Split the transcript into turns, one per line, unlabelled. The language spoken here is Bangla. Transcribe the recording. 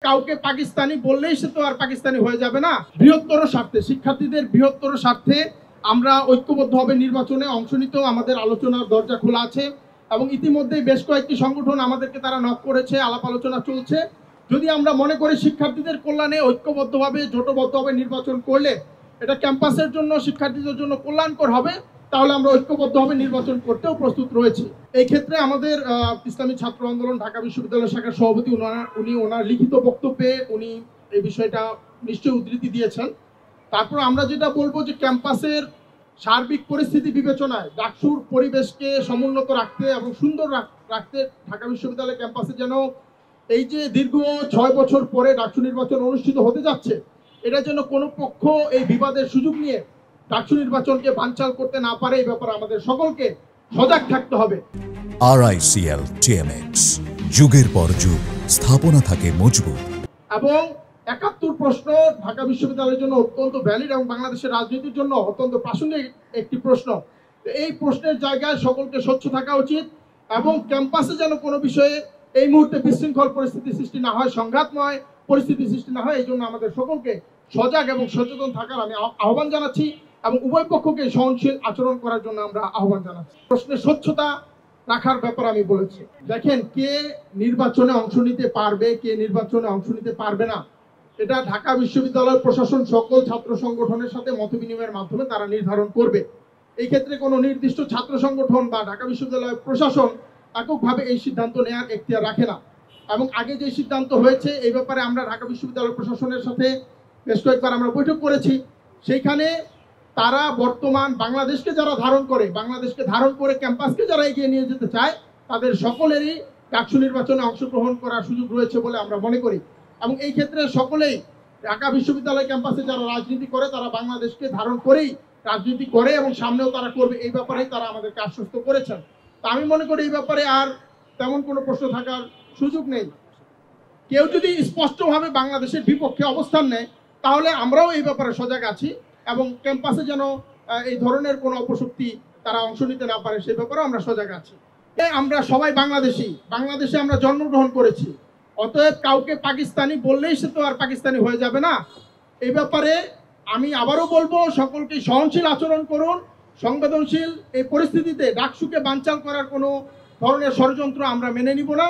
কাউকে পাকিস্তানি বললেই সে তো আর পাকিস্তানি হয়ে যাবে না। বৃহত্তর স্বার্থে, শিক্ষার্থীদের বৃহত্তর স্বার্থে আমরা ঐক্যবদ্ধভাবে নির্বাচনে অংশ নিতেও আমাদের আলোচনার দরজা খোলা আছে এবং ইতিমধ্যে বেশ কয়েকটি সংগঠন আমাদেরকে তারা নক করেছে, আলাপ আলোচনা চলছে। যদি আমরা মনে করি শিক্ষার্থীদের কল্যাণে ঐক্যবদ্ধভাবে জোটবদ্ধভাবে নির্বাচন করলে এটা ক্যাম্পাসের জন্য, শিক্ষার্থীদের জন্য কল্যাণকর হবে, তাহলে আমরা ঐক্যবদ্ধভাবে নির্বাচন করতেও প্রস্তুত রয়েছি। এই ক্ষেত্রে আমাদের ইসলামী ছাত্র আন্দোলন ঢাকা বিশ্ববিদ্যালয় শাখার সভাপতি উনি ওনার লিখিত বক্তব্যে উনি এই বিষয়টা নিশ্চয়ই উদ্ধৃতি দিয়েছেন। তারপর আমরা যেটা বলবো যে ক্যাম্পাসের সার্বিক পরিস্থিতি বিবেচনায় ডাকসুর পরিবেশকে সমুন্নত রাখতে এবং সুন্দর রাখতে ঢাকা বিশ্ববিদ্যালয় ক্যাম্পাসে যেন এই যে দীর্ঘ 6 বছর পরে ডাকসু নির্বাচন অনুষ্ঠিত হতে যাচ্ছে, এটা যেন কোনো পক্ষ এই বিবাদের সুযোগ নিয়ে ডাকসু নির্বাচনকে বানচাল করতে না পারে, এই ব্যাপারে আমাদের সকলকে সজাগ থাকতে হবে।
RICL TMX, যুগের পর যুগ স্থাপনা থাকে মজবুত।
এবং 71 প্রশ্ন ঢাকা বিশ্ববিদ্যালয়ের জন্য অত্যন্ত ভ্যালিড এবং বাংলাদেশের রাজনীতির জন্য অত্যন্ত প্রাসঙ্গিক একটি প্রশ্ন। এই প্রশ্নের জায়গায় সকলকে স্বচ্ছ থাকা উচিত এবং ক্যাম্পাসে যেন কোনো বিষয়ে এই মুহূর্তে বিশৃঙ্খল পরিস্থিতি সৃষ্টি না হয়, সংঘাতময় পরিস্থিতি সৃষ্টি না হয়, এই জন্য আমাদের সকলকে সজাগ এবং সচেতন থাকার আমি আহ্বান জানাচ্ছি এবং উভয় পক্ষকে সহনশীল আচরণ করার জন্য আমরা আহ্বান জানাচ্ছি। প্রশ্নের স্বচ্ছতা রাখার ব্যাপারে আমি বলেছি। দেখেন, কে নির্বাচনে অংশ নিতে পারবে, কে নির্বাচনে অংশ নিতে পারবে না, এটা ঢাকা বিশ্ববিদ্যালয় প্রশাসন সকল ছাত্র সংগঠনের সাথে মত বিনিময়ের মাধ্যমে তারা নির্ধারণ করবে। এই ক্ষেত্রে কোনো নির্দিষ্ট ছাত্র সংগঠন বা ঢাকা বিশ্ববিদ্যালয় প্রশাসন এককভাবে এই সিদ্ধান্ত নেওয়ার এখতিয়ার রাখে না। এবং আগে যে সিদ্ধান্ত হয়েছে এই ব্যাপারে আমরা ঢাকা বিশ্ববিদ্যালয় প্রশাসনের সাথে বেশ কয়েকবার আমরা বৈঠক করেছি। সেইখানে তারা বর্তমান বাংলাদেশকে যারা ধারণ করে, বাংলাদেশকে ধারণ করে ক্যাম্পাসকে যারা এগিয়ে নিয়ে যেতে চায়, তাদের সকলেরই ডাকসু নির্বাচনে অংশগ্রহণ করার সুযোগ রয়েছে বলে আমরা মনে করি। এবং এই ক্ষেত্রে সকলেই ঢাকা বিশ্ববিদ্যালয় ক্যাম্পাসে যারা রাজনীতি করে তারা বাংলাদেশকে ধারণ করেই রাজনীতি করে এবং সামনেও তারা করবে, এই ব্যাপারেই তারা আমাদেরকে আশ্বস্ত করেছেন। তা আমি মনে করি এই ব্যাপারে আর তেমন কোনো প্রশ্ন থাকার সুযোগ নেই। কেউ যদি স্পষ্টভাবে বাংলাদেশের বিপক্ষে অবস্থান নেয় তাহলে আমরাও এই ব্যাপারে সজাগ আছি এবং ক্যাম্পাসে যেন এই ধরনের কোনো অপশক্তি তারা অংশ নিতে না পারে সেই ব্যাপারেও আমরা সজাগ আছি। আমরা সবাই বাংলাদেশি, বাংলাদেশে আমরা জন্মগ্রহণ করেছি, অতএব কাউকে পাকিস্তানি বললেই সে তো আর পাকিস্তানি হয়ে যাবে না। এই ব্যাপারে আমি আবারও বলবো, সকলকে সহনশীল আচরণ করুন, সংবেদনশীল এই পরিস্থিতিতে ডাকসুকে বানচাল করার কোনো ধরনের ষড়যন্ত্র আমরা মেনে নিব না।